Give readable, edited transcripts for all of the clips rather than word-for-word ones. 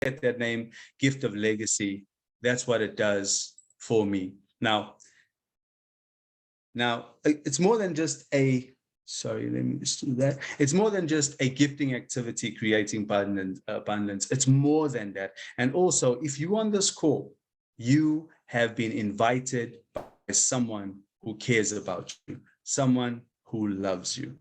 at that name, Gift of Legacy. That's what it does for me. Now, it's more than just a, sorry, let me just do that. It's more than just a gifting activity creating abundance. It's more than that. And also, if you're on this call, you have been invited by someone who cares about you, someone who loves you.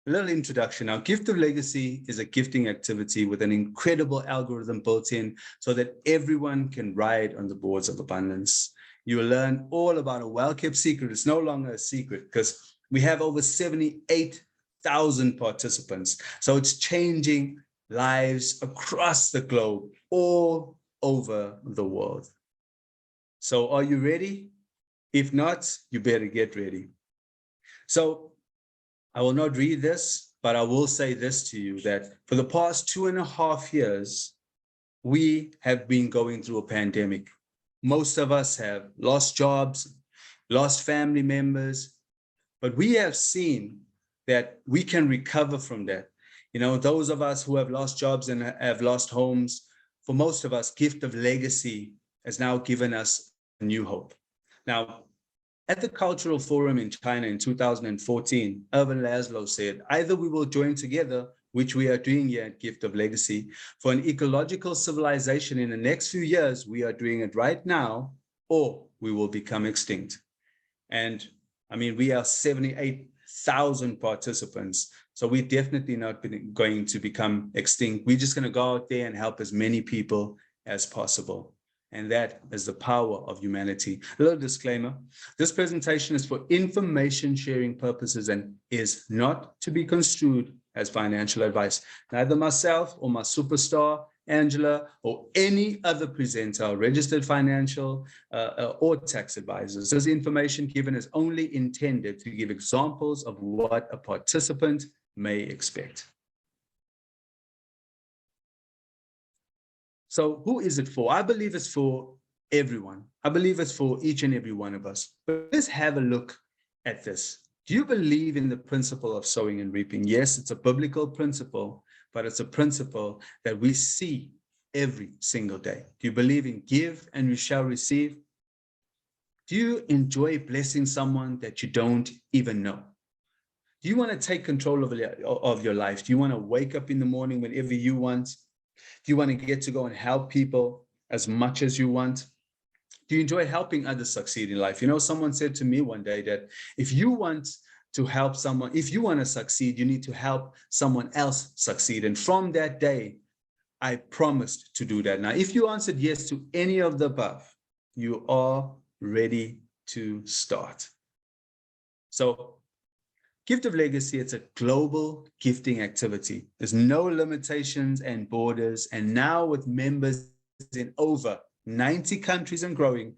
A little introduction. Now, Gift of Legacy is a gifting activity with an incredible algorithm built in so that everyone can ride on the boards of abundance. You will learn all about a well-kept secret. It's no longer a secret because we have over 78,000 participants. So it's changing lives across the globe, all over the world. So are you ready? If not, you better get ready. So I will not read this, but I will say this to you, that for the past 2.5 years, we have been going through a pandemic. Most of us have lost jobs, lost family members, but we have seen that we can recover from that. You know, those of us who have lost jobs and have lost homes, for most of us, Gift of Legacy has now given us a new hope. Now, at the Cultural Forum in China in 2014, Ervin Laszlo said, either we will join together, which we are doing here at Gift of Legacy, for an ecological civilization in the next few years, we are doing it right now, or we will become extinct. And I mean, we are 78,000 participants, so we're definitely not going to become extinct. We're just going to go out there and help as many people as possible. And that is the power of humanity. A little disclaimer, this presentation is for information sharing purposes and is not to be construed as financial advice. Neither myself or my superstar, Angela, or any other presenter, registered financial or tax advisors. This information given is only intended to give examples of what a participant may expect. So who is it for? I believe it's for everyone. I believe it's for each and every one of us. But let's have a look at this. Do you believe in the principle of sowing and reaping? Yes, it's a biblical principle, but it's a principle that we see every single day. Do you believe in give and you shall receive? Do you enjoy blessing someone that you don't even know? Do you want to take control of your life? Do you want to wake up in the morning whenever you want? Do you want to get to go and help people as much as you want? Do you enjoy helping others succeed in life? You know, someone said to me one day that if you want to help someone, if you want to succeed, you need to help someone else succeed. And from that day, I promised to do that. Now, if you answered yes to any of the above, you are ready to start. So, Gift of Legacy, it's a global gifting activity. There's no limitations and borders. And now with members in over 90 countries and growing,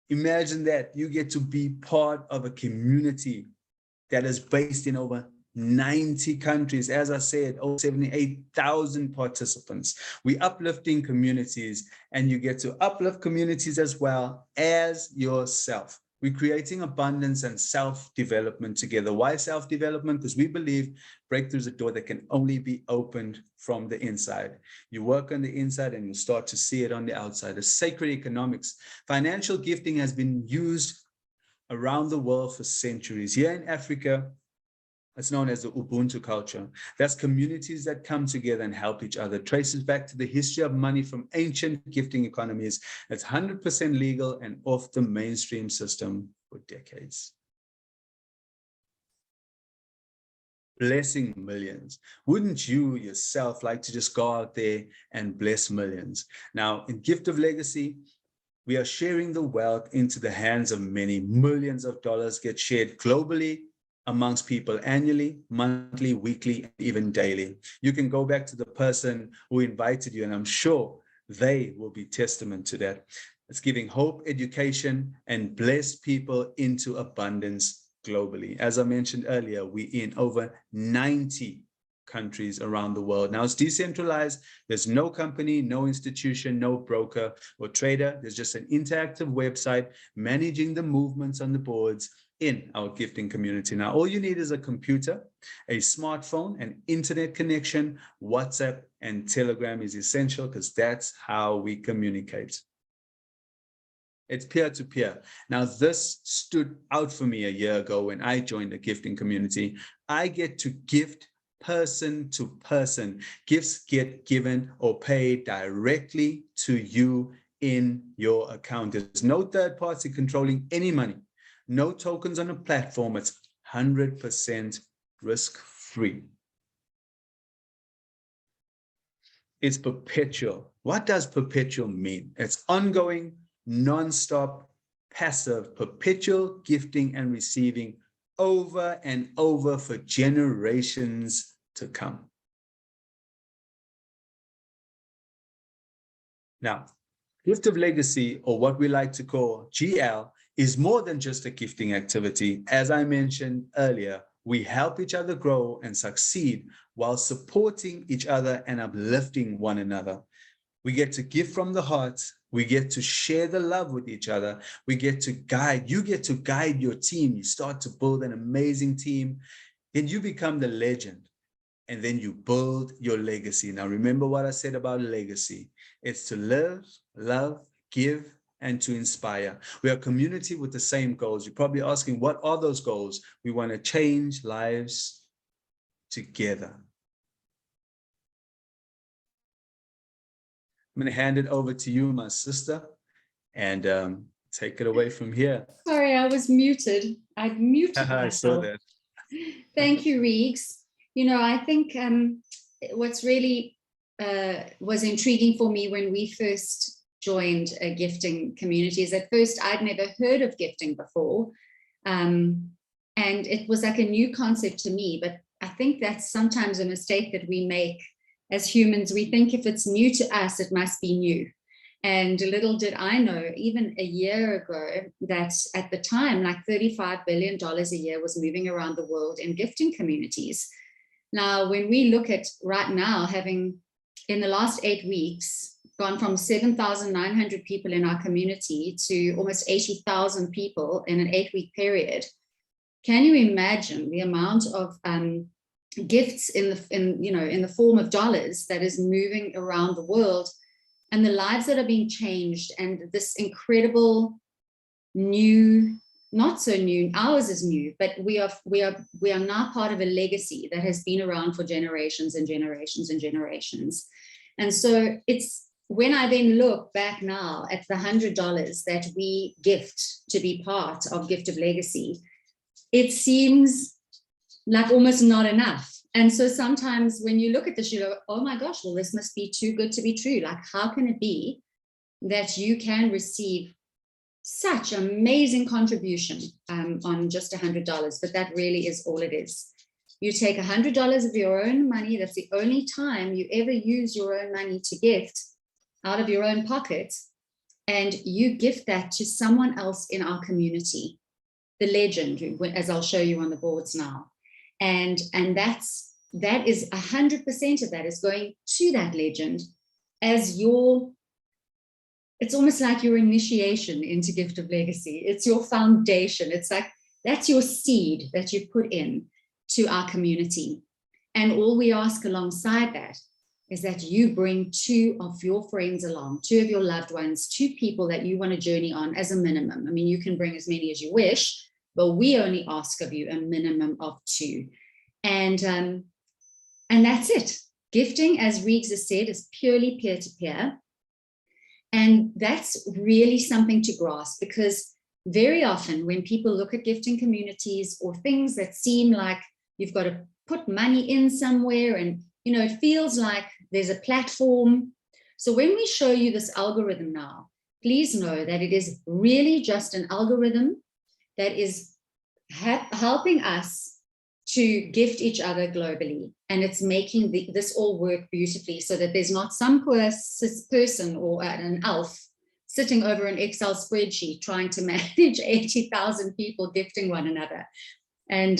imagine that you get to be part of a community that is based in over 90 countries. As I said, over 78,000 participants. We're uplifting communities, and you get to uplift communities as well as yourself. We're creating abundance and self-development together. Why self-development? Because we believe breakthrough is a door that can only be opened from the inside. You work on the inside and you start to see it on the outside. The sacred economics. Financial gifting has been used around the world for centuries. Here in Africa, it's known as the Ubuntu culture. That's communities that come together and help each other. Traces back to the history of money from ancient gifting economies. It's 100% legal and off the mainstream system for decades. Blessing millions. Wouldn't you yourself like to just go out there and bless millions? Now, in Gift of Legacy, we are sharing the wealth into the hands of many. Millions of dollars get shared globally amongst people annually, monthly, weekly, and even daily. You can go back to the person who invited you, and I'm sure they will be testament to that. It's giving hope, education, and bless people into abundance globally. As I mentioned earlier, we're in over 90 countries around the world. Now it's decentralized. There's no company, no institution, no broker or trader. There's just an interactive website managing the movements on the boards. in our gifting community. Now, all you need is a computer, a smartphone, an internet connection. WhatsApp and Telegram is essential because that's how we communicate. It's peer-to-peer. Now, this stood out for me a year ago when I joined the gifting community. I get to gift person to person. Gifts get given or paid directly to you in your account. There's no third party controlling any money. No tokens on a platform. It's 100% risk-free. It's perpetual. What does perpetual mean? It's ongoing, non-stop, passive, perpetual gifting and receiving over and over for generations to come. Now, gift of legacy, or what we like to call GL, is more than just a gifting activity. As I mentioned earlier, we help each other grow and succeed while supporting each other and uplifting one another. We get to give from the heart. We get to share the love with each other. We get to guide. You get to guide your team. You start to build an amazing team. Then you become the legend. And then you build your legacy. Now, remember what I said about legacy. It's to live, love, give, and to inspire. We are a community with the same goals. You're probably asking, what are those goals? We want to change lives together. I'm going to hand it over to you, my sister, and take it away from here. Sorry, I was muted. I'd muted myself. I saw that. Thank you, Reags. You know, I think what's really was intriguing for me when we first joined a gifting community is at first I'd never heard of gifting before. And it was like a new concept to me, but I think that's sometimes a mistake that we make as humans. We think if it's new to us, it must be new. And little did I know, even a year ago, that at the time, like $35 billion a year was moving around the world in gifting communities. Now, when we look at right now, having in the last 8 weeks, gone from 7,900 people in our community to almost 80,000 people in an 8-week period, can you imagine the amount of gifts in the form of dollars that is moving around the world, and the lives that are being changed, and this incredible new, not so new, ours is new, but we are now part of a legacy that has been around for generations and generations and generations. And so it's when I then look back now at the $100 that we gift to be part of Gift of Legacy, it seems like almost not enough. And so sometimes when you look at this, you go, oh my gosh, well, this must be too good to be true. Like, how can it be that you can receive such amazing contribution on just $100? But that really is all it is. You take $100 of your own money. That's the only time you ever use your own money to gift out of your own pocket. And you gift that to someone else in our community, the legend, as I'll show you on the boards now. And that is 100% of that is going to that legend as it's almost like your initiation into Gift of Legacy. It's your foundation. It's like, that's your seed that you put in to our community. And all we ask alongside that is that you bring 2 of your friends along, 2 of your loved ones, 2 people that you want to journey on as a minimum. I mean, you can bring as many as you wish, but we only ask of you a minimum of 2. And that's it. Gifting, as Reags has said, is purely peer-to-peer. And that's really something to grasp, because very often when people look at gifting communities or things that seem like you've got to put money in somewhere, and it feels like there's a platform. So when we show you this algorithm now, please know that it is really just an algorithm that is helping us to gift each other globally. And it's making this all work beautifully, so that there's not some poor person or an elf sitting over an Excel spreadsheet trying to manage 80,000 people gifting one another. And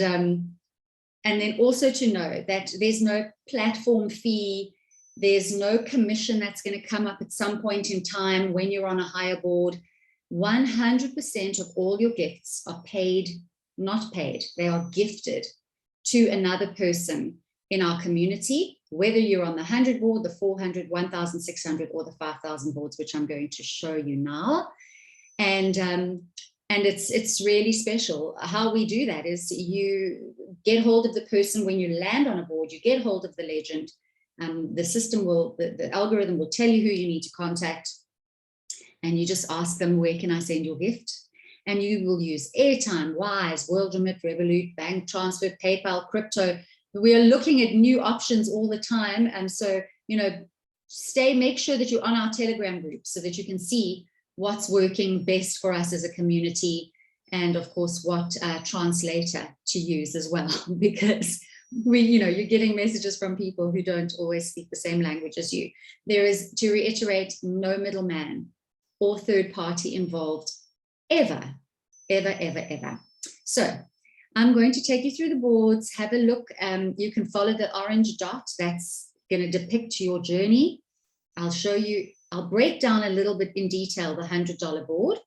then also to know that there's no platform fee, there's no commission that's going to come up at some point in time when you're on a higher board. 100% of all your gifts are paid not paid. They are gifted to another person in our community, whether you're on the 100 board, the 400, 1,600, or the 5,000 boards, which I'm going to show you now. And it's really special. How we do that is you get hold of the person when you land on a board, you get hold of the legend. The system will, the algorithm will tell you who you need to contact. And you just ask them, where can I send your gift? And you will use Airtime, Wise, WorldRemit, Revolut, bank transfer, PayPal, crypto. We are looking at new options all the time. And so, you know, make sure that you're on our Telegram group so that you can see what's working best for us as a community. And of course, what translator to use as well, because you're getting messages from people who don't always speak the same language as you. There is, to reiterate, no middleman or third party involved ever. So I'm going to take you through the boards, have a look. You can follow the orange dot that's going to depict your journey. I'll break down a little bit in detail the $100 board.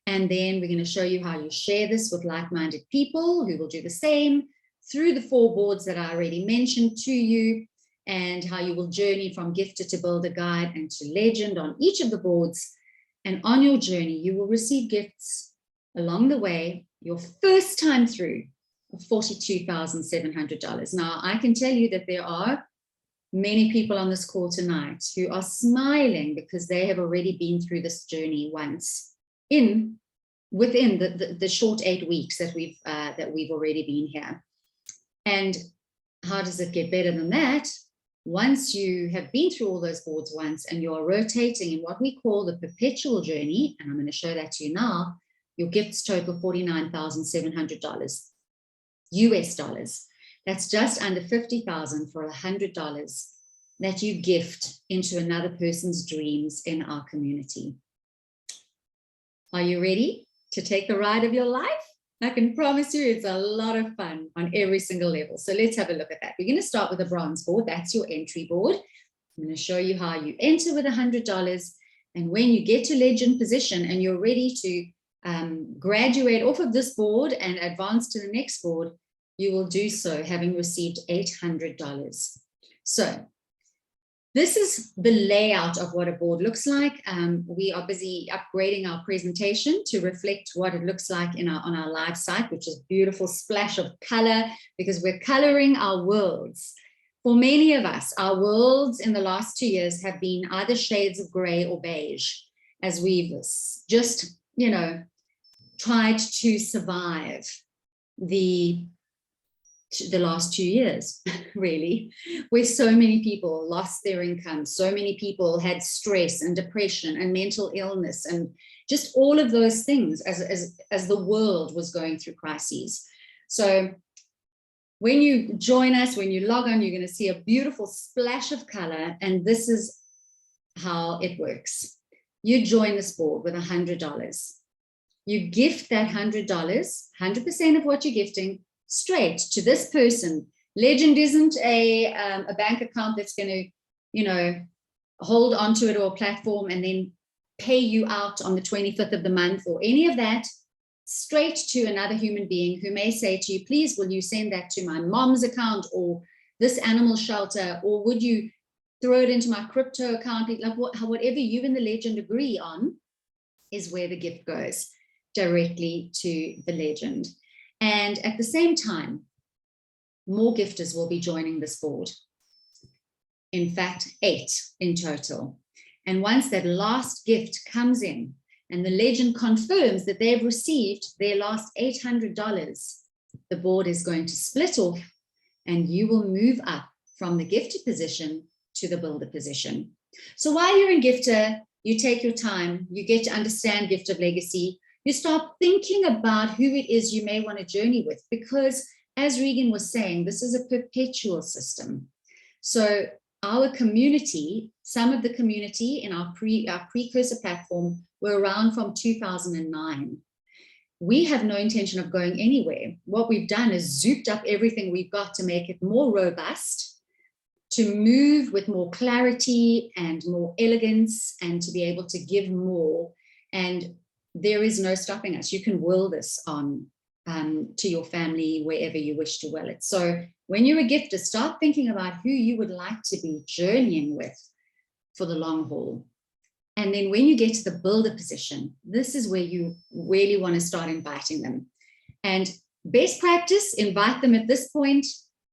And then we're going to show you how you share this with like-minded people who will do the same through the 4 boards that I already mentioned to you, and how you will journey from gifted to builder guide and to legend on each of the boards. And on your journey, you will receive gifts along the way, your first time through, of $42,700. Now, I can tell you that there are many people on this call tonight who are smiling because they have already been through this journey once within the short 8 weeks that we've already been here. And how does it get better than that? Once you have been through all those boards once and you're rotating in what we call the perpetual journey, and I'm going to show that to you now, your gifts total $49,700 US dollars. That's just under $50,000 for $100 that you gift into another person's dreams in our community. Are you ready to take the ride of your life? I can promise you it's a lot of fun on every single level. So let's have a look at that. We're going to start with a bronze board. That's your entry board. I'm going to show you how you enter with $100. And when you get to legend position and you're ready to graduate off of this board and advance to the next board, you will do so having received $800. So this is the layout of what a board looks like. We are busy upgrading our presentation to reflect what it looks like on our live site, which is a beautiful splash of color, because we're coloring our worlds. For many of us, our worlds in the last 2 years have been either shades of gray or beige, as we've just, tried to survive the last 2 years, really, where so many people lost their income, so many people had stress and depression and mental illness and just all of those things as the world was going through crises. So when you join us, when you log on, you're going to see a beautiful splash of color, and this is how it works. You join this board with $100. You gift that $100, 100% of what you're gifting, straight to this person. Legend isn't a bank account that's going to, hold onto it or a platform and then pay you out on the 25th of the month or any of that. Straight to another human being who may say to you, please, will you send that to my mom's account or this animal shelter, or would you throw it into my crypto account? Like whatever you and the legend agree on is where the gift goes, directly to the legend. And at the same time, more gifters will be joining this board. In fact, 8 in total. And once that last gift comes in and the legend confirms that they've received their last $800, the board is going to split off and you will move up from the gifted position to the builder position. So while you're in gifter, you take your time, you get to understand gift of legacy. You start thinking about who it is you may want to journey with, because as Reagan was saying, this is a perpetual system. So our community, some of the community in our precursor platform were around from 2009. We have no intention of going anywhere. What we've done is zooped up everything we've got to make it more robust, to move with more clarity and more elegance, and to be able to give more. And there is no stopping us. You can will this on to your family, wherever you wish to will it. So when you're a gifter, start thinking about who you would like to be journeying with for the long haul. And then when you get to the builder position, this is where you really want to start inviting them. And best practice, invite them at this point,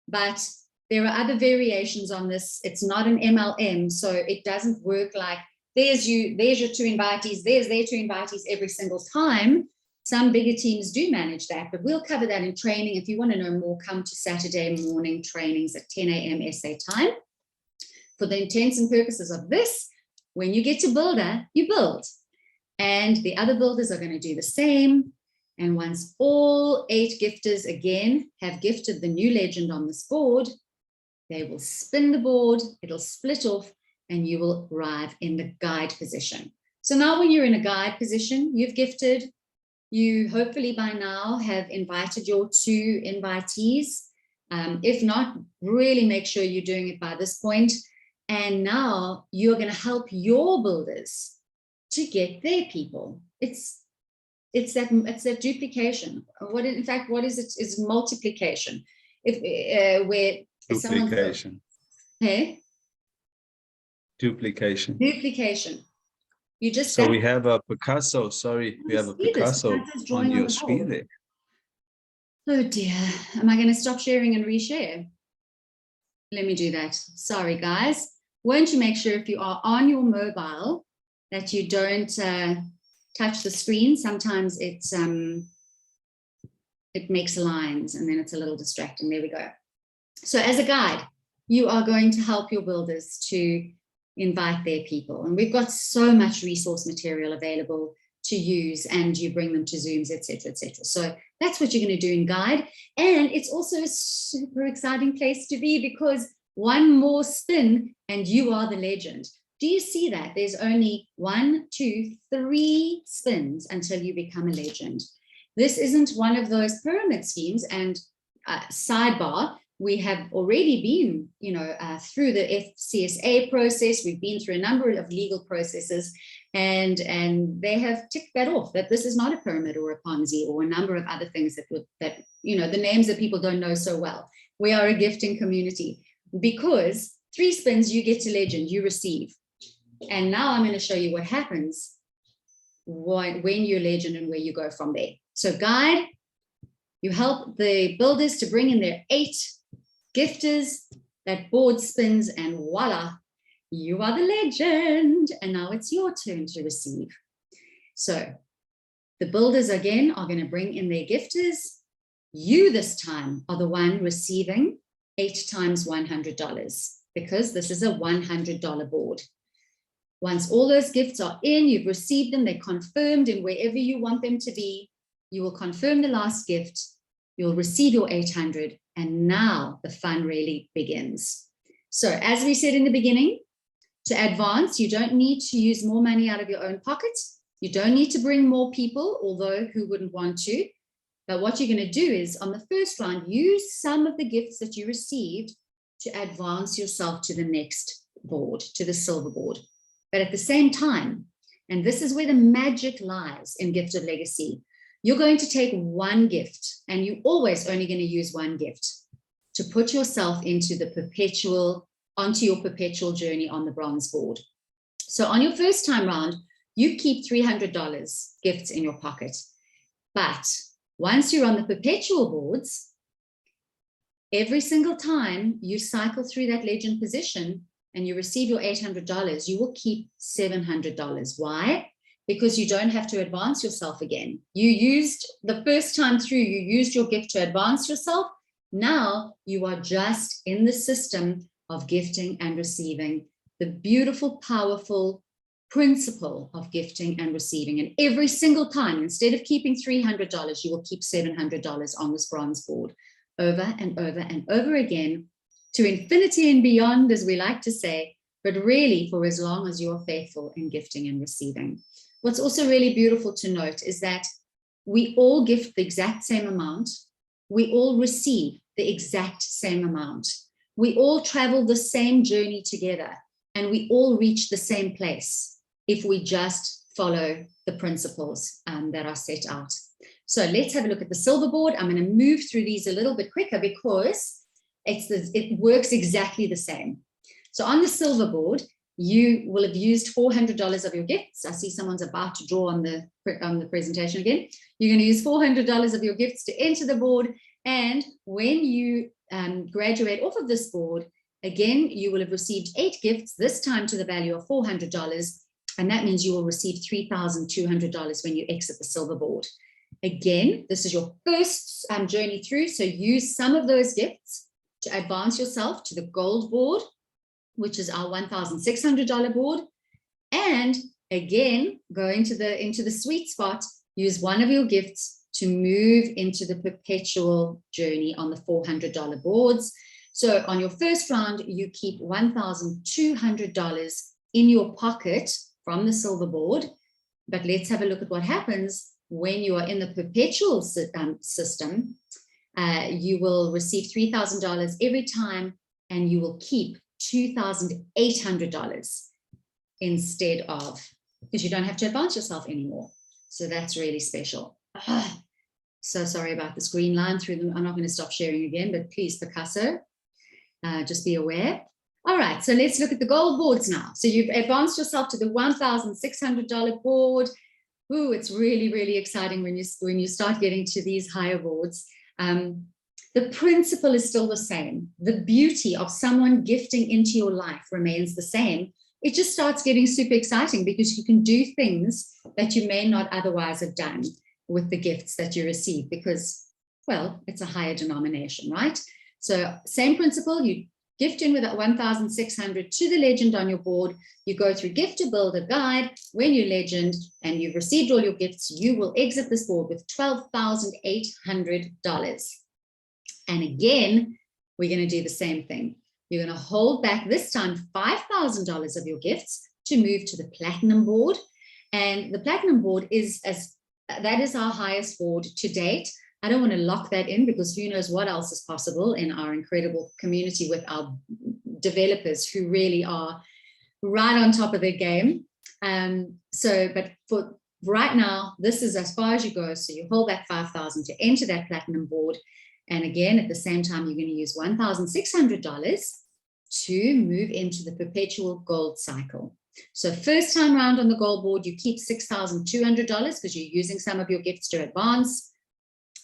but there are other variations on this. It's not an MLM, so it doesn't work like there's your two invitees, there's their two invitees every single time. Some bigger teams do manage that, but we'll cover that in training. If you want to know more, come to Saturday morning trainings at 10 a.m. SA time. For the intents and purposes of this, when you get to builder, you build. And the other builders are going to do the same. And once all 8 gifters again have gifted the new legend on this board, they will spin the board, it'll split off, and you will arrive in the guide position. So now when you're in a guide position, you've gifted, you hopefully by now have invited your 2 invitees. If not, really make sure you're doing it by this point. And now you're going to help your builders to get their people. It's that duplication. What is it? Is multiplication. Where duplication. Hey? Duplication. Duplication. You just so we have a Picasso. Sorry, we have a Picasso on your screen there. Oh dear. Am I going to stop sharing and reshare? Let me do that. Sorry, guys. Won't you make sure if you are on your mobile that you don't touch the screen? Sometimes it makes lines and then it's a little distracting. There we go. So as a guide, you are going to help your builders to invite their people. And we've got so much resource material available to use, and you bring them to Zooms, etc., etc. So that's what you're going to do in guide. And it's also a super exciting place to be, because one more spin and you are the legend. Do you see that? There's only 1, 2, 3 spins until you become a legend. This isn't one of those pyramid schemes. And sidebar, we have already been, through the FCSA process. We've been through a number of legal processes, and they have ticked that off, that this is not a pyramid or a Ponzi or a number of other things that the names that people don't know so well. We are a gifting community, because 3 spins, you get to legend, you receive. And now I'm going to show you what happens when you're legend and where you go from there. So guide, you help the builders to bring in their 8 gifters, that board spins, and voila, you are the legend. And now it's your turn to receive. So the builders again are going to bring in their gifters. You this time are the one receiving 8 times $100, because this is a $100 board. Once all those gifts are in, you've received them, they're confirmed, and wherever you want them to be, you will confirm the last gift, you'll receive your 800, and now the fun really begins. So as we said in the beginning, to advance, you don't need to use more money out of your own pocket. You don't need to bring more people, although who wouldn't want to? But what you're going to do is, on the first round, use some of the gifts that you received to advance yourself to the next board, to the silver board. But at the same time, and this is where the magic lies in Gifted Legacy, you're going to take one gift, and you're always only going to use one gift to put yourself onto your perpetual journey on the bronze board. So on your first time round, you keep $300 gifts in your pocket. But once you're on the perpetual boards, every single time you cycle through that legend position and you receive your $800, you will keep $700. Why? Because you don't have to advance yourself again. You used the first time through, you used your gift to advance yourself. Now you are just in the system of gifting and receiving, the beautiful, powerful principle of gifting and receiving. And every single time, instead of keeping $300, you will keep $700 on this bronze board, over and over and over again, to infinity and beyond, as we like to say, but really for as long as you're faithful in gifting and receiving. What's also really beautiful to note is that we all gift the exact same amount. We all receive the exact same amount. We all travel the same journey together, and we all reach the same place if we just follow the principles that are set out. So let's have a look at the silver board. I'm going to move through these a little bit quicker because it works exactly the same. So on the silver board, you will have used $400 of your gifts. I see someone's about to draw on the presentation again. You're going to use $400 of your gifts to enter the board. And when you graduate off of this board, again, you will have received 8 gifts, this time to the value of $400. And that means you will receive $3,200 when you exit the silver board. Again, this is your first journey through. So use some of those gifts to advance yourself to the gold board, which is our $1,600 board. And again, go into the sweet spot, use one of your gifts to move into the perpetual journey on the $400 boards. So on your first round, you keep $1,200 in your pocket from the silver board. But let's have a look at what happens when you are in the perpetual system. You will receive $3,000 every time, and you will keep $2,800 instead of, because you don't have to advance yourself anymore. So that's really special. So sorry about this green line through them. I'm not going to stop sharing again, but please, Picasso, just be aware. All right, so let's look at the gold boards now. So you've advanced yourself to the $1,600 board. Ooh, it's really, really exciting when you start getting to these higher boards. The principle is still the same. The beauty of someone gifting into your life remains the same. It just starts getting super exciting because you can do things that you may not otherwise have done with the gifts that you receive because, well, it's a higher denomination, right? So same principle, you gift in with that 1,600 to the legend on your board. You go through gift to build a guide. When you legend and you've received all your gifts, you will exit this board with $12,800. And again, we're going to do the same thing. You're going to hold back this time $5,000 of your gifts to move to the platinum board. And the platinum board that is our highest board to date. I don't want to lock that in because who knows what else is possible in our incredible community with our developers who really are right on top of their game. But for right now, this is as far as you go. So you hold that $5,000 to enter that platinum board. And again, at the same time, you're going to use $1,600 to move into the perpetual gold cycle. So first time round on the gold board, you keep $6,200 because you're using some of your gifts to advance.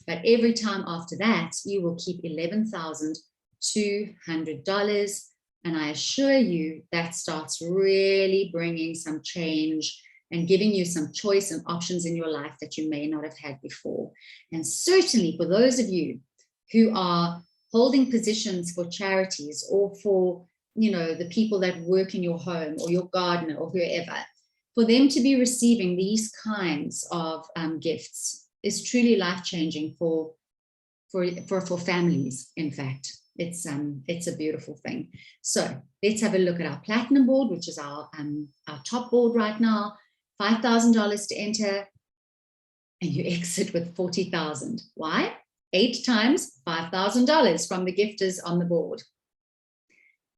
But every time after that, you will keep $11,200. And I assure you that starts really bringing some change and giving you some choice and options in your life that you may not have had before. And certainly for those of you who are holding positions for charities or for, the people that work in your home or your gardener or whoever, for them to be receiving these kinds of gifts is truly life-changing for families. In fact, it's a beautiful thing. So let's have a look at our platinum board, which is our top board right now. $5,000 to enter, and you exit with $40,000. Why? 8 times $5,000 from the gifters on the board.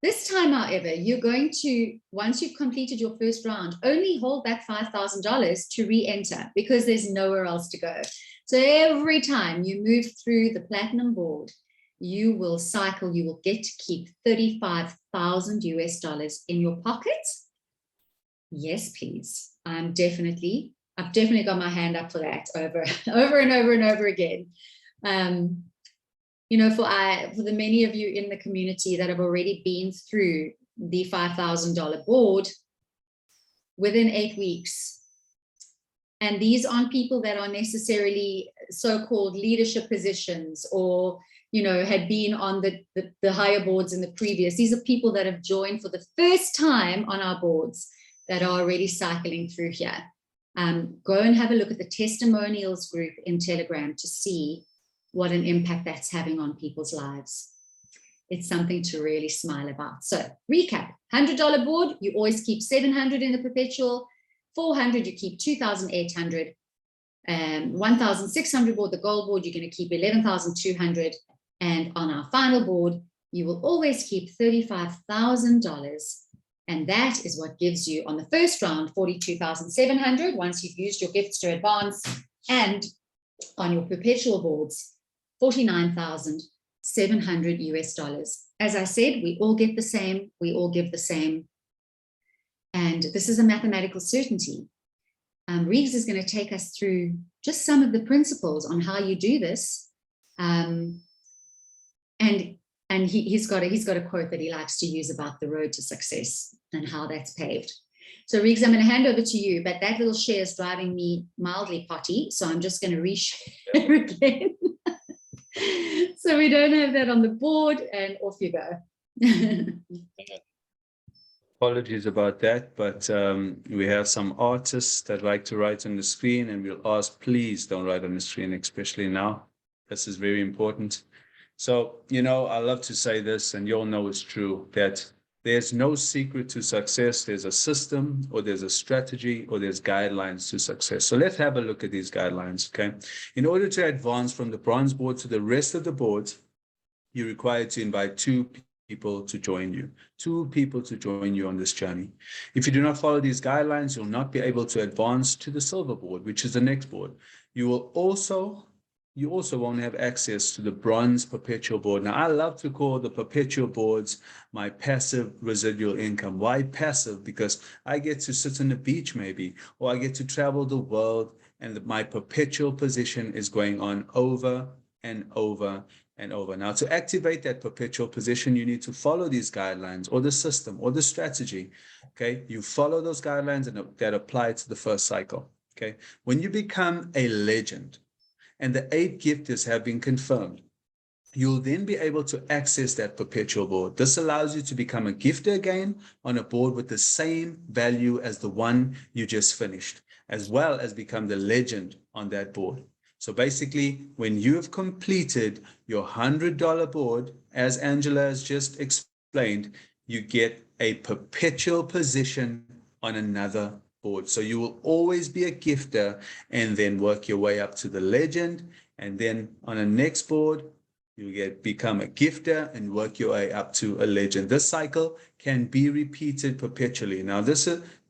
This time, however, you're going to, once you've completed your first round, only hold back $5,000 to re-enter because there's nowhere else to go. So every time you move through the platinum board, you will get to keep $35,000 in your pocket. Yes, please. I've definitely got my hand up for that over and over and over again. For the many of you in the community that have already been through the $5,000 board within 8 weeks, and these aren't people that are necessarily so-called leadership positions or had been on the higher boards in the previous. These are people that have joined for the first time on our boards that are already cycling through here. Go and have a look at the testimonials group in Telegram to see what an impact that's having on people's lives. It's something to really smile about. So recap, $100 board, you always keep $700 in the perpetual, $400, you keep $2,800, 1,600 board, the gold board, you're going to keep $11,200. And on our final board, you will always keep $35,000. And that is what gives you on the first round, $42,700 once you've used your gifts to advance. And on your perpetual boards, $49,700. As I said, we all get the same, we all give the same. And this is a mathematical certainty. Reeves is going to take us through just some of the principles on how you do this. And he's got a quote that he likes to use about the road to success and how that's paved. So Reeves, I'm going to hand over to you, but that little share is driving me mildly potty, so I'm just going to reshare again. So we don't have that on the board, and off you go. Apologies about that, but we have some artists that like to write on the screen, and we'll ask, please don't write on the screen, especially now. This is very important. So, I love to say this, and you all know it's true, that there's no secret to success. There's a system, or there's a strategy, or there's guidelines to success. So let's have a look at these guidelines, okay? In order to advance from the bronze board to the rest of the boards, you're required to invite two people to join you on this journey. If you do not follow these guidelines, you'll not be able to advance to the silver board, which is the next board. You also won't have access to the bronze perpetual board. Now, I love to call the perpetual boards my passive residual income. Why passive? Because I get to sit on the beach maybe, or I get to travel the world, and my perpetual position is going on over and over and over. Now, to activate that perpetual position, you need to follow these guidelines, or the system, or the strategy, okay? You follow those guidelines, and that apply to the first cycle, okay? When you become a legend, and the 8 gifters have been confirmed, you'll then be able to access that perpetual board. This allows you to become a gifter again on a board with the same value as the one you just finished, as well as become the legend on that board. So basically, when you have completed your $100 board, as Angela has just explained, you get a perpetual position on another board. So you will always be a gifter, and then work your way up to the legend. And then on a next board, you become a gifter and work your way up to a legend. This cycle can be repeated perpetually. Now,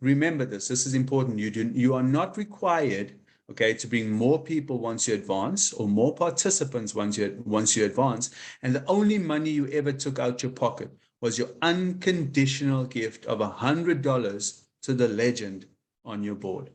remember this is important. You are not required, okay, to bring more people once you advance, or more participants once you advance. And the only money you ever took out your pocket was your unconditional gift of $100 to the legend on your board.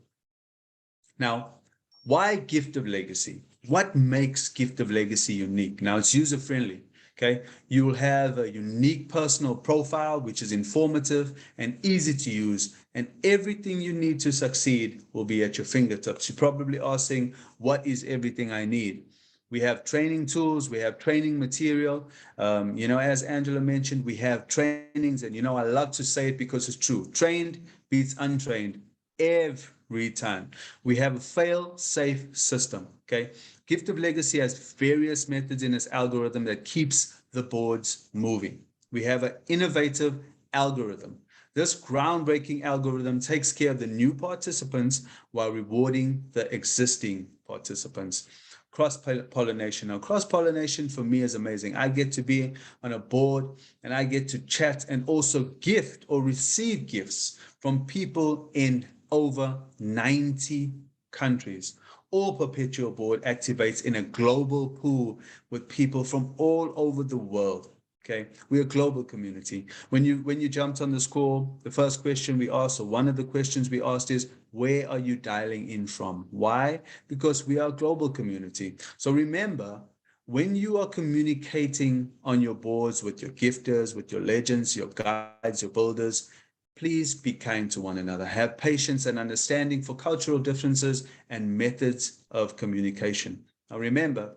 Now, why Gift of Legacy? What makes Gift of Legacy unique? Now, it's user-friendly, okay? You will have a unique personal profile, which is informative and easy to use, and everything you need to succeed will be at your fingertips. You're probably asking, what is everything I need? We have training tools, we have training material. As Angela mentioned, we have trainings, and I love to say it because it's true. Trained beats untrained every time. We have a fail-safe system, okay? Gift of Legacy has various methods in its algorithm that keeps the boards moving. We have an innovative algorithm. This groundbreaking algorithm takes care of the new participants while rewarding the existing participants. Cross-pollination. Now, cross-pollination for me is amazing. I get to be on a board, and I get to chat and also gift or receive gifts from people in over 90 countries. All perpetual board activates in a global pool with people from all over the world. Okay, we're a global community. When you jumped on this call, the first question we asked, or one of the questions we asked, is, where are you dialing in from? Why? Because we are a global community. So remember, when you are communicating on your boards with your gifters, with your legends, your guides, your builders, please be kind to one another. Have patience and understanding for cultural differences and methods of communication. Now remember,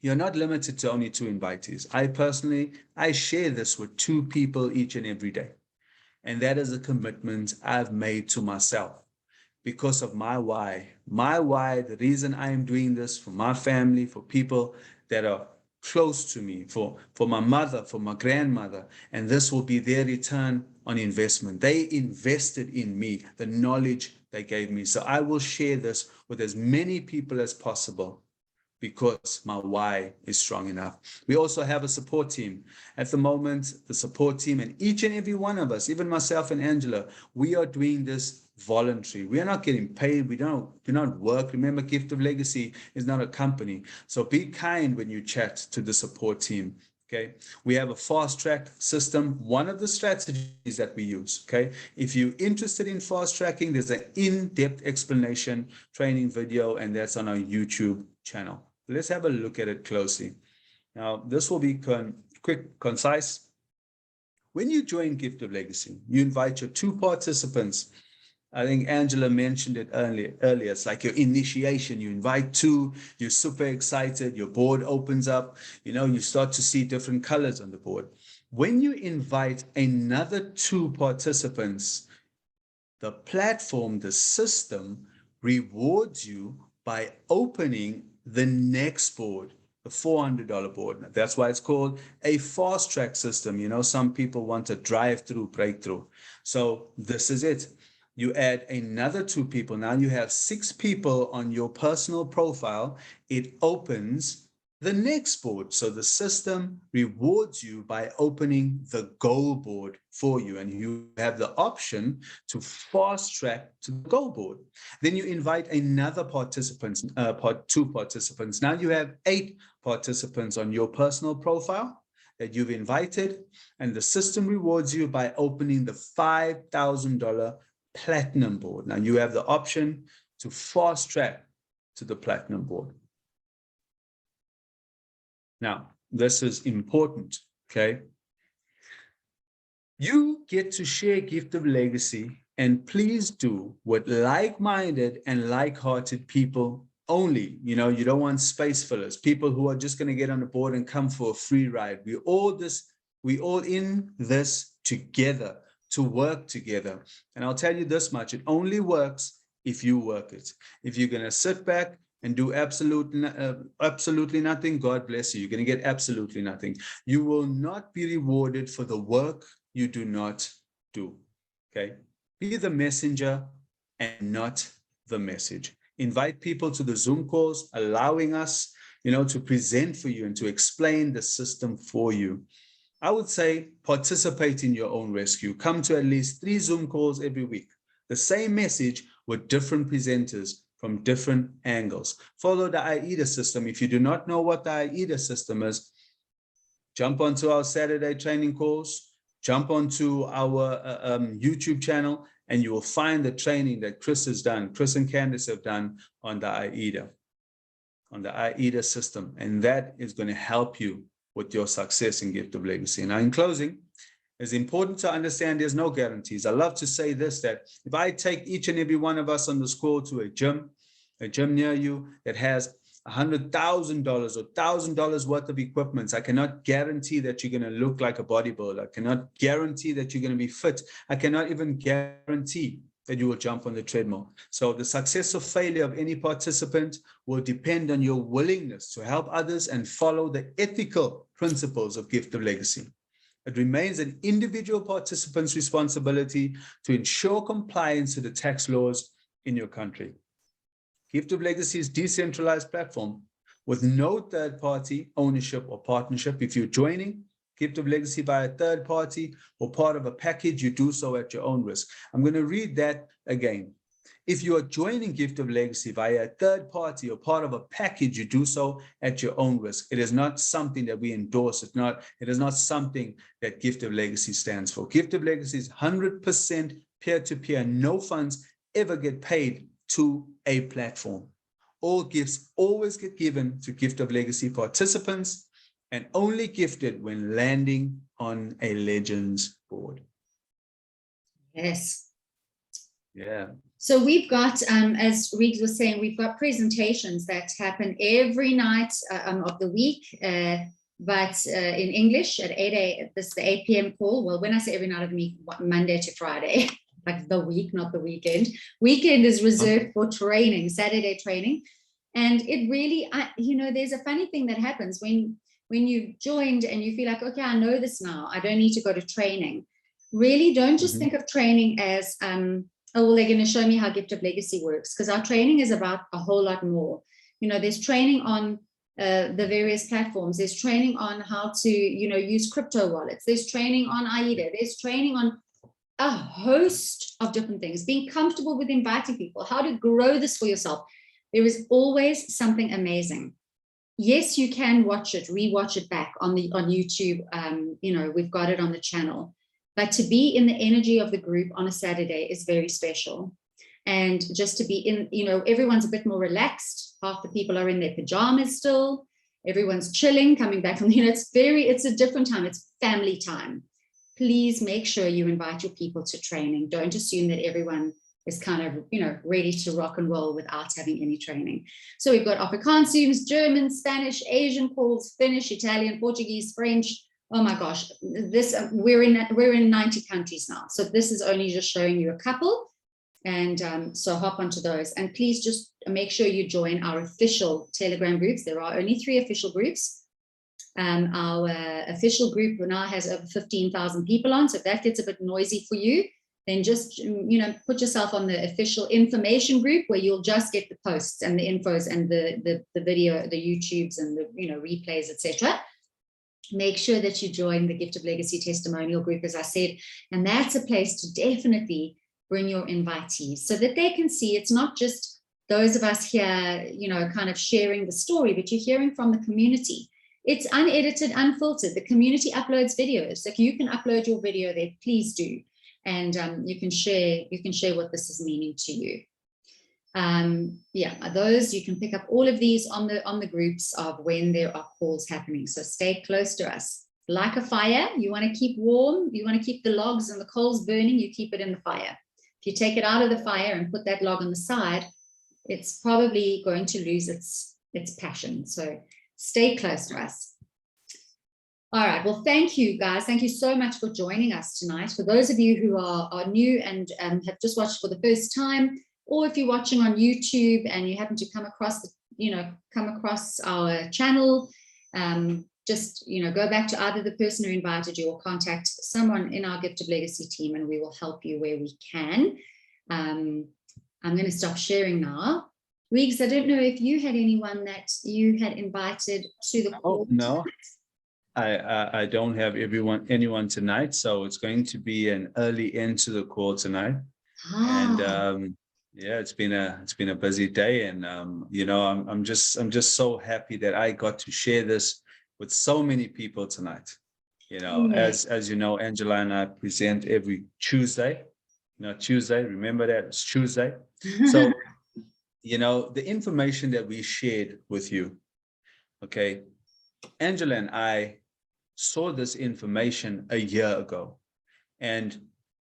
you're not limited to only 2 invitees. I share this with 2 people each and every day. And that is a commitment I've made to myself because of my why. My why, the reason I am doing this for my family, for people that are close to me, for my mother, for my grandmother, and this will be their return on investment. They invested in me, the knowledge they gave me. So I will share this with as many people as possible because my why is strong enough. We also have a support team. At the moment, the support team, and each and every one of us, even myself and Angela, we are doing this voluntary. We are not getting paid. We do not work. Remember, Gift of Legacy is not a company. So be kind when you chat to the support team. Okay, we have a fast track system, one of the strategies that we use. Okay, if you're interested in fast tracking, there's an in-depth explanation training video, and that's on our YouTube channel. Let's have a look at it closely. Now, this will be quick, concise. When you join Gift of Legacy, you invite your 2 participants. I think Angela mentioned it earlier. It's like your initiation. You invite 2, you're super excited, your board opens up, you start to see different colors on the board. When you invite another 2 participants, the platform, the system rewards you by opening the next board, the $400 board. That's why it's called a fast track system. Some people want a drive-through breakthrough. So this is it. You add another 2 people. Now you have 6 people on your personal profile. It opens the next board. So the system rewards you by opening the goal board for you. And you have the option to fast track to the goal board. Then you invite another 2 participants. Now you have 8 participants on your personal profile that you've invited. And the system rewards you by opening the $5,000 platinum board. Now you have the option to fast track to the platinum board. Now, this is important, okay? You get to share Gift of Legacy, and please do with like-minded and like-hearted people only. You don't want space fillers, people who are just going to get on the board and come for a free ride. We all in this together, to work together. And I'll tell you this much, it only works if you work it. If you're going to sit back and do absolutely nothing, God bless you. You're going to get absolutely nothing. You will not be rewarded for the work you do not do. Okay? Be the messenger and not the message. Invite people to the Zoom calls, allowing us, to present for you and to explain the system for you. I would say participate in your own rescue. Come to at least 3 Zoom calls every week. The same message with different presenters from different angles. Follow the AIDA system. If you do not know what the AIDA system is, jump onto our Saturday training calls, jump onto our YouTube channel, and you will find the training that Chris has done, Chris and Candice have done on the AIDA system. And that is going to help you with your success in Gift of Legacy. Now, in closing, it's important to understand there's no guarantees. I love to say this, that if I take each and every one of us on this call to a gym near you that has $100,000 or $1,000 worth of equipment, I cannot guarantee that you're going to look like a bodybuilder. I cannot guarantee that you're going to be fit. I cannot even guarantee that you will jump on the treadmill. So the success or failure of any participant will depend on your willingness to help others and follow the ethical principles of Gift of Legacy. It remains an individual participant's responsibility to ensure compliance to the tax laws in your country. Gift of Legacy is a decentralized platform with no third-party ownership or partnership. If you're joining Gift of Legacy by a third party or part of a package, you do so at your own risk. I'm going to read that again. If you are joining Gift of Legacy via a third party or part of a package, you do so at your own risk. It is not something that we endorse. It is not something that Gift of Legacy stands for. Gift of Legacy is 100% peer-to-peer. No funds ever get paid to a platform. All gifts always get given to Gift of Legacy participants and only gifted when landing on a Legends board. Yes. Yeah. So we've got, as Reagan was saying, we've got presentations that happen every night of the week, but in English at 8 a.m. This is the 8 p.m. call. Well, when I say every night of the week, Monday to Friday, like the week, not the weekend. Weekend is reserved for training, Saturday training. And it really, there's a funny thing that happens when you've joined and you feel like, okay, I know this now. I don't need to go to training. Really, don't just think of training as, oh, well, they're going to show me how Gift of Legacy works, because our training is about a whole lot more. There's training on the various platforms. There's training on how to, use crypto wallets. There's training on AIDA. There's training on a host of different things, being comfortable with inviting people, how to grow this for yourself. There is always something amazing. Yes, you can watch it, rewatch it back on YouTube. We've got it on the channel. But to be in the energy of the group on a Saturday is very special. And just to be in, everyone's a bit more relaxed. Half the people are in their pajamas still. Everyone's chilling, coming back from, it's a different time. It's family time. Please make sure you invite your people to training. Don't assume that everyone is kind of, ready to rock and roll without having any training. So we've got Afrikaans students, German, Spanish, Asian calls, Finnish, Italian, Portuguese, French. Oh my gosh, we're in 90 countries now. So this is only just showing you a couple. And so hop onto those. And please just make sure you join our official Telegram groups. There are only 3 official groups. Our official group now has over 15,000 people on. So if that gets a bit noisy for you, then just, put yourself on the official information group where you'll just get the posts and the infos and the video, the YouTubes and the, replays, etc. Make sure that you join the Gift of Legacy testimonial group, as I said, and that's a place to definitely bring your invitees so that they can see it's not just those of us here, kind of sharing the story, but you're hearing from the community. It's unedited, unfiltered. The community uploads videos. If you can upload your video there, please do. And you can share what this is meaning to you. Those, you can pick up all of these on the groups of when there are calls happening. So stay close to us. Like a fire, you want to keep warm, you want to keep the logs and the coals burning, you keep it in the fire. If you take it out of the fire and put that log on the side, it's probably going to lose its passion. So stay close to us. All right. Well, thank you, guys. Thank you so much for joining us tonight. For those of you who are new and have just watched for the first time, or if you're watching on YouTube and you happen to come across our channel, just go back to either the person who invited you or contact someone in our Gift of Legacy team, and we will help you where we can. I'm going to stop sharing now. Reags, I don't know if you had anyone that you had invited to the call. Oh, no. I don't have anyone tonight, so it's going to be an early end to the call tonight. And it's been a busy day, and I'm just so happy that I got to share this with so many people tonight. As you know, Angela and I present every Tuesday. Tuesday, remember that, it's Tuesday. So the information that we shared with you, okay, Angela and I saw this information a year ago. And,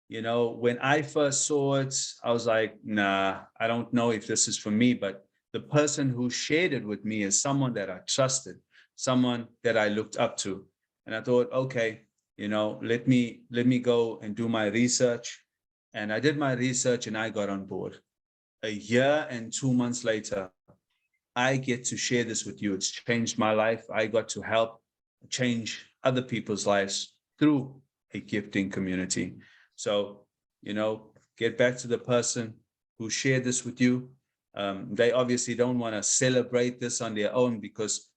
when I first saw it, I was like, nah, I don't know if this is for me. But the person who shared it with me is someone that I trusted, someone that I looked up to. And I thought, okay, let me go and do my research. And I did my research and I got on board. A year and 2 months later, I get to share this with you. It's changed my life. I got to help change other people's lives through a gifting community. So, get back to the person who shared this with you. They obviously don't want to celebrate this on their own, because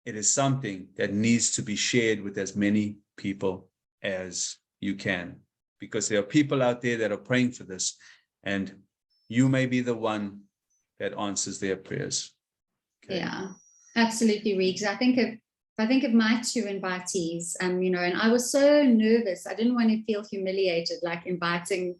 it is something that needs to be shared with as many people as you can, because there are people out there that are praying for this, and you may be the one that answers their prayers. Okay. Yeah, absolutely, Reags. I think of my 2 invitees, and I was so nervous. I didn't want to feel humiliated, like inviting.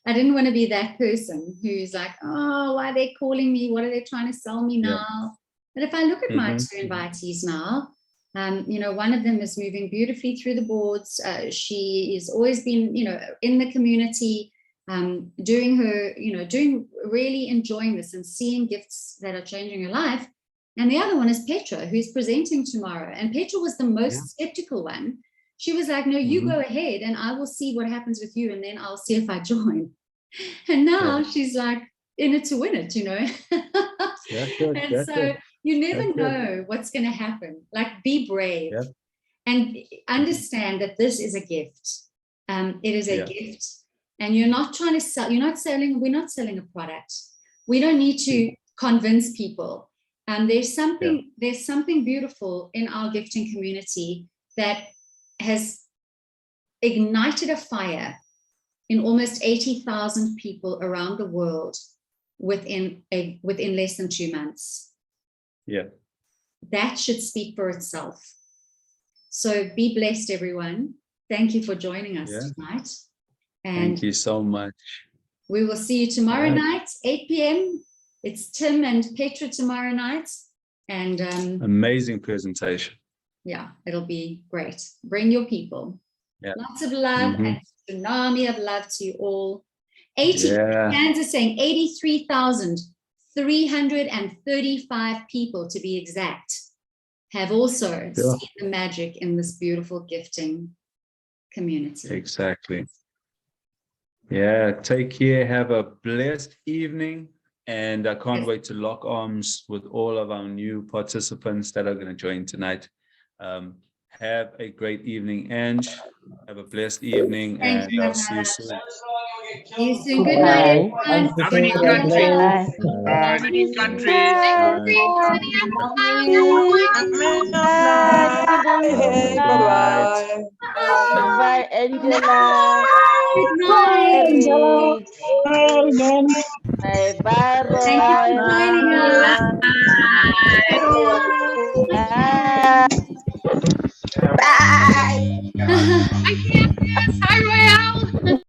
I didn't want to be that person who's like, oh, why are they calling me? What are they trying to sell me now? Yeah. But if I look at my 2 invitees now, one of them is moving beautifully through the boards. She has always been, in the community, doing really enjoying this and seeing gifts that are changing her life. And the other one is Petra, who's presenting tomorrow. And Petra was the most skeptical one. She was like, no, you go ahead and I will see what happens with you, and then I'll see if I join. And now she's like in it to win it, And so you never know what's going to happen. Like, be brave and understand that this is a gift. It is a gift. And you're not trying to sell, we're not selling a product. We don't need to convince people. There's something beautiful in our gifting community that has ignited a fire in almost 80,000 people around the world within less than 2 months. Yeah. That should speak for itself. So be blessed, everyone. Thank you for joining us tonight. And thank you so much. we will see you tomorrow night, 8 p.m. It's Tim and Petra tomorrow night. And amazing presentation. Yeah, it'll be great. Bring your people. Yeah. Lots of love and tsunami of love to you all. Kansas saying 83,335 people, to be exact, have also seen the magic in this beautiful gifting community. Exactly. Yeah, take care. Have a blessed evening. And I can't wait to lock arms with all of our new participants that are going to join tonight. Have a great evening, Ange. Have a blessed evening. Thank you, I'll see you soon. See you soon. Good night, everyone. How many countries? How many countries? Bye-bye. Bye, Angela. Good night. Bye, bye, Thank you for joining us. Bye. Bye. Bye.